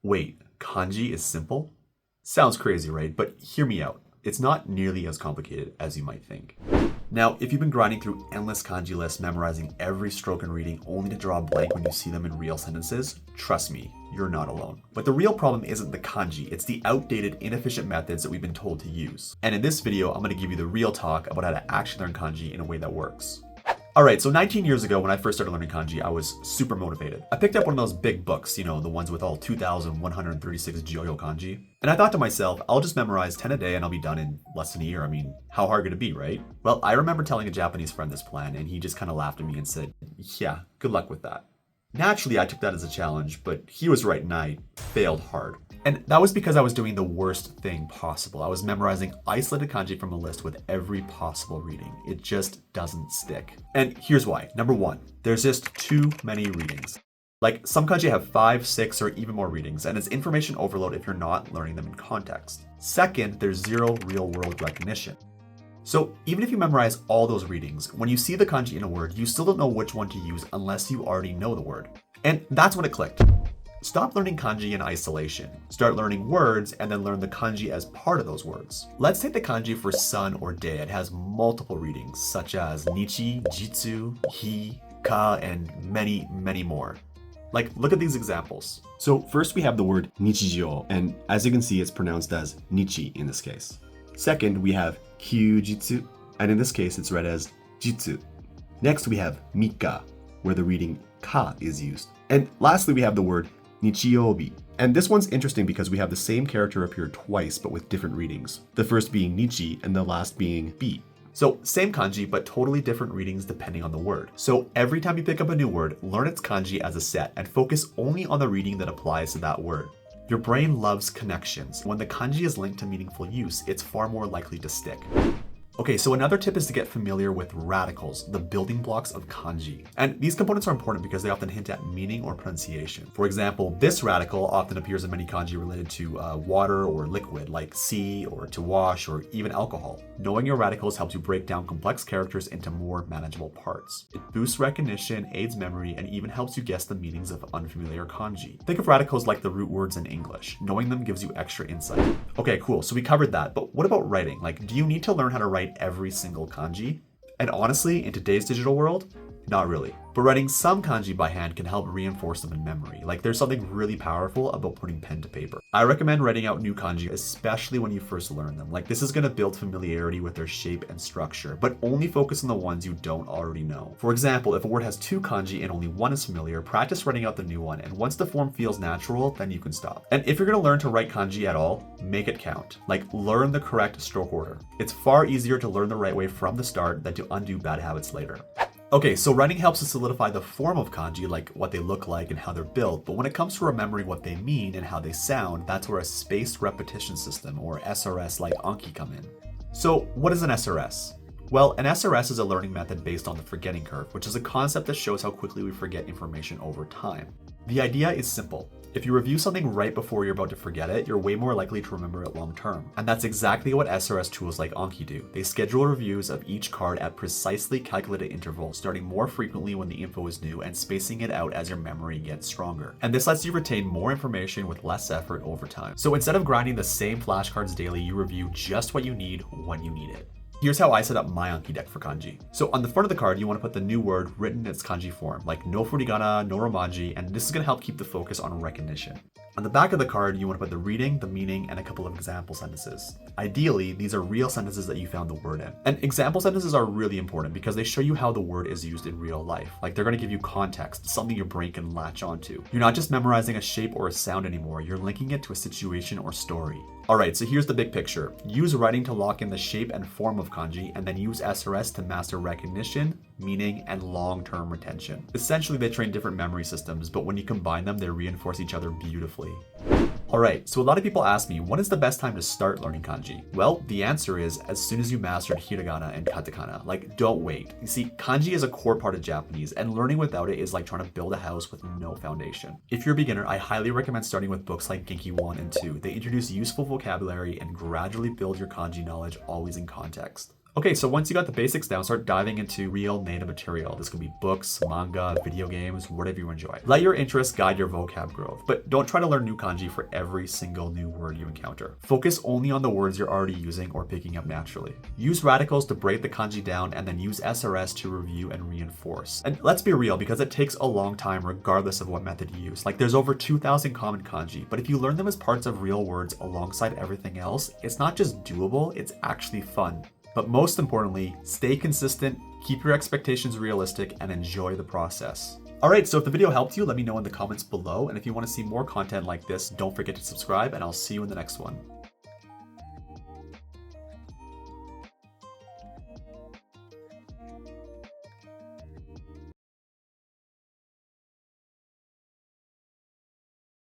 Wait, kanji is simple? Sounds crazy, right? But hear me out. It's not nearly as complicated as you might think. Now, if you've been grinding through endless kanji lists, memorizing every stroke and reading only to draw a blank when you see them in real sentences, trust me, you're not alone. But the real problem isn't the kanji, it's the outdated, inefficient methods that we've been told to use. And in this video, I'm going to give you the real talk about how to actually learn kanji in a way that works. Alright, so 19 years ago when I first started learning kanji, I was super motivated. I picked up one of those big books, the ones with all 2,136 Joyo kanji. And I thought to myself, I'll just memorize 10 a day and I'll be done in less than a year. I mean, how hard could it be, right? Well, I remember telling a Japanese friend this plan and he just kind of laughed at me and said, yeah, good luck with that. Naturally, I took that as a challenge, but he was right and I failed hard. And that was because I was doing the worst thing possible. I was memorizing isolated kanji from a list with every possible reading. It just doesn't stick. And here's why. Number one, there's just too many readings. Like some kanji have 5, 6, or even more readings, and it's information overload if you're not learning them in context. Second, there's zero real-world recognition. So even if you memorize all those readings, when you see the kanji in a word, you still don't know which one to use unless you already know the word. And that's when it clicked. Stop learning kanji in isolation. Start learning words and then learn the kanji as part of those words. Let's take the kanji for sun or day. It has multiple readings such as nichi, jitsu, hi, ka, and many, many more. Like, look at these examples. So first we have the word nichijou, and as you can see, it's pronounced as nichi in this case. Second, we have kyujitsu, and in this case, it's read as jitsu. Next, we have mika, where the reading ka is used. And lastly, we have the word nichiyobi. And this one's interesting because we have the same character appear twice, but with different readings. The first being nichi, and the last being bi. So same kanji, but totally different readings depending on the word. So every time you pick up a new word, learn its kanji as a set and focus only on the reading that applies to that word. Your brain loves connections. When the kanji is linked to meaningful use, it's far more likely to stick. Okay, so another tip is to get familiar with radicals, the building blocks of kanji. And these components are important because they often hint at meaning or pronunciation. For example, this radical often appears in many kanji related to water or liquid, like see or to wash or even alcohol. Knowing your radicals helps you break down complex characters into more manageable parts. It boosts recognition, aids memory, and even helps you guess the meanings of unfamiliar kanji. Think of radicals like the root words in English. Knowing them gives you extra insight. Okay, cool, so we covered that, but what about writing? Like, do you need to learn how to write every single kanji? And honestly, in today's digital world, not really. But writing some kanji by hand can help reinforce them in memory. Like there's something really powerful about putting pen to paper. I recommend writing out new kanji, especially when you first learn them. Like this is going to build familiarity with their shape and structure, but only focus on the ones you don't already know. For example, if a word has 2 kanji and only one is familiar, practice writing out the new one, and once the form feels natural, then you can stop. And if you're going to learn to write kanji at all, make it count. Like learn the correct stroke order. It's far easier to learn the right way from the start than to undo bad habits later. Okay, so writing helps to solidify the form of kanji, like what they look like and how they're built, but when it comes to remembering what they mean and how they sound, that's where a spaced repetition system, or SRS like Anki, come in. So what is an SRS? Well, an SRS is a learning method based on the forgetting curve, which is a concept that shows how quickly we forget information over time. The idea is simple. If you review something right before you're about to forget it, you're way more likely to remember it long term. And that's exactly what SRS tools like Anki do. They schedule reviews of each card at precisely calculated intervals, starting more frequently when the info is new and spacing it out as your memory gets stronger. And this lets you retain more information with less effort over time. So instead of grinding the same flashcards daily, you review just what you need when you need it. Here's how I set up my Anki deck for kanji. So on the front of the card, you want to put the new word written in its kanji form, like no furigana, no romaji, and this is going to help keep the focus on recognition. On the back of the card, you want to put the reading, the meaning, and a couple of example sentences. Ideally, these are real sentences that you found the word in. And example sentences are really important because they show you how the word is used in real life. Like they're going to give you context, something your brain can latch onto. You're not just memorizing a shape or a sound anymore, you're linking it to a situation or story. Alright, so here's the big picture. Use writing to lock in the shape and form of kanji, and then use SRS to master recognition, meaning, and long-term retention. Essentially, they train different memory systems, but when you combine them, they reinforce each other beautifully. Alright, so a lot of people ask me, when is the best time to start learning kanji? Well, the answer is as soon as you mastered hiragana and katakana. Like, don't wait. You see, kanji is a core part of Japanese, and learning without it is like trying to build a house with no foundation. If you're a beginner, I highly recommend starting with books like Genki 1 and 2. They introduce useful vocabulary and gradually build your kanji knowledge, always in context. Okay, so once you got the basics down, start diving into real native material. This could be books, manga, video games, whatever you enjoy. Let your interests guide your vocab growth, but don't try to learn new kanji for every single new word you encounter. Focus only on the words you're already using or picking up naturally. Use radicals to break the kanji down and then use SRS to review and reinforce. And let's be real, because it takes a long time regardless of what method you use. Like there's over 2,000 common kanji, but if you learn them as parts of real words alongside everything else, it's not just doable, it's actually fun. But most importantly, stay consistent, keep your expectations realistic, and enjoy the process. Alright, so if the video helped you, let me know in the comments below, and if you want to see more content like this, don't forget to subscribe, and I'll see you in the next one.